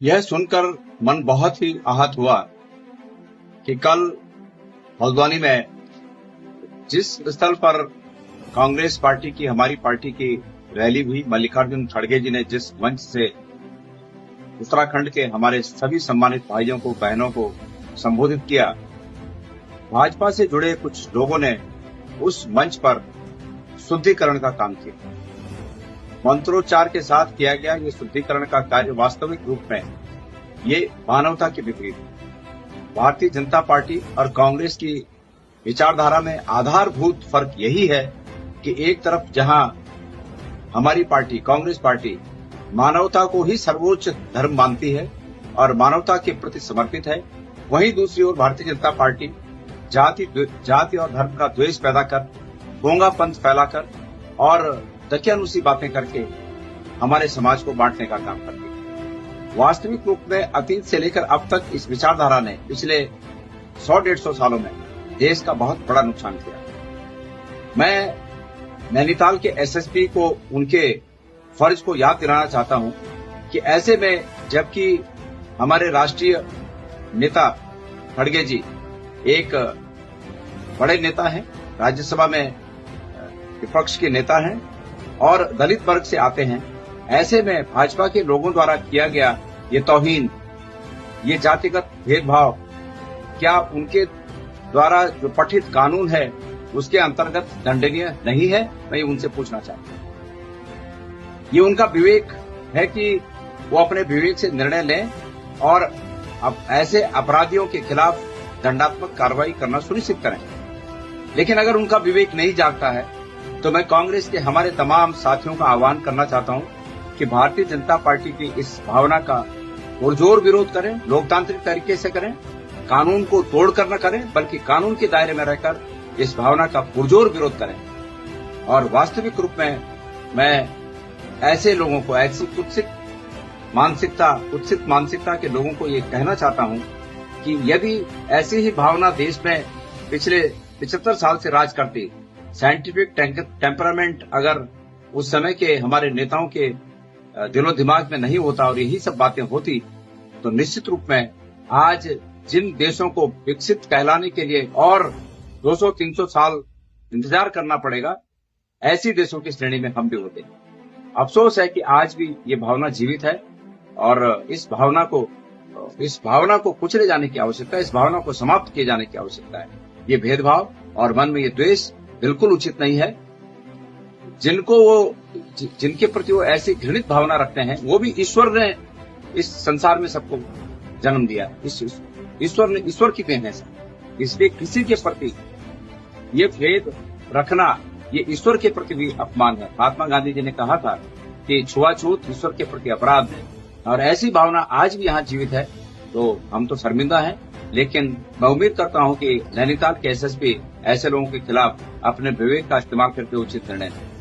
यह सुनकर मन बहुत ही आहत हुआ कि कल हल्द्वानी में जिस स्थल पर कांग्रेस पार्टी की, हमारी पार्टी की रैली हुई, मल्लिकार्जुन खड़गे जी ने जिस मंच से उत्तराखंड के हमारे सभी सम्मानित भाइयों को, बहनों को संबोधित किया, भाजपा से जुड़े कुछ लोगों ने उस मंच पर शुद्धिकरण का काम किया। मंत्रोच्चार के साथ किया गया ये शुद्धिकरण का कार्य वास्तविक रूप में ये मानवता के विपरीत है। भारतीय जनता पार्टी और कांग्रेस की विचारधारा में आधारभूत फर्क यही है कि एक तरफ जहां हमारी पार्टी, कांग्रेस पार्टी, मानवता को ही सर्वोच्च धर्म मानती है और मानवता के प्रति समर्पित है, वहीं दूसरी ओर भारतीय जनता पार्टी जाति और धर्म का द्वेष पैदा कर, गोंगापंथ फैलाकर और दकियानुसी बातें करके हमारे समाज को बांटने का काम करती है। वास्तविक रूप में अतीत से लेकर अब तक इस विचारधारा ने पिछले 100-150 सालों में देश का बहुत बड़ा नुकसान किया। मैं नैनीताल के एसएसपी को उनके फर्ज को याद दिलाना चाहता हूं कि ऐसे में जबकि हमारे राष्ट्रीय नेता खड़गे जी एक बड़े नेता हैं, राज्यसभा में विपक्ष के नेता हैं और दलित वर्ग से आते हैं, ऐसे में भाजपा के लोगों द्वारा किया गया ये तौहीन, ये जातिगत भेदभाव क्या उनके द्वारा जो पठित कानून है उसके अंतर्गत दंडनीय नहीं है? मैं उनसे पूछना चाहता हूं। ये उनका विवेक है कि वो अपने विवेक से निर्णय लें और अब ऐसे अपराधियों के खिलाफ दंडात्मक कार्रवाई करना सुनिश्चित करें। लेकिन अगर उनका विवेक नहीं जागता है तो मैं कांग्रेस के हमारे तमाम साथियों का आह्वान करना चाहता हूं कि भारतीय जनता पार्टी की इस भावना का पुरजोर विरोध करें, लोकतांत्रिक तरीके से करें, कानून को तोड़कर न करें बल्कि कानून के दायरे में रहकर इस भावना का पुरजोर विरोध करें। और वास्तविक रूप में मैं ऐसे लोगों को, ऐसी कुत्सित मानसिकता के लोगों को ये कहना चाहता हूं कि यदि ऐसी ही भावना देश में पिछले 75 साल से राज करती, साइंटिफिक टेम्परामेंट अगर उस समय के हमारे नेताओं के दिलो दिमाग में नहीं होता और यही सब बातें होती, तो निश्चित रूप में आज जिन देशों को विकसित कहलाने के लिए और 200-300 साल इंतजार करना पड़ेगा, ऐसी देशों की श्रेणी में हम भी होते हैं। अफसोस है कि आज भी ये भावना जीवित है और इस भावना को कुचले जाने की आवश्यकता है, इस भावना को समाप्त किए जाने की आवश्यकता है। ये भेदभाव और मन में ये द्वेष बिल्कुल उचित नहीं है। जिनके प्रति वो ऐसी घृणित भावना रखते हैं, वो भी ईश्वर ने इस संसार में सबको जन्म दिया। ईश्वर की देन है सब। इसलिए किसी के प्रति ये भेद रखना ये ईश्वर के प्रति भी अपमान है। महात्मा गांधी जी ने कहा था कि छुआछूत ईश्वर के प्रति अपराध है और ऐसी भावना आज भी यहाँ जीवित है, तो हम तो शर्मिंदा हैं। लेकिन मैं उम्मीद करता हूं कि नैनीताल के एसएसपी ऐसे लोगों के खिलाफ अपने विवेक का इस्तेमाल करके उचित निर्णय लें।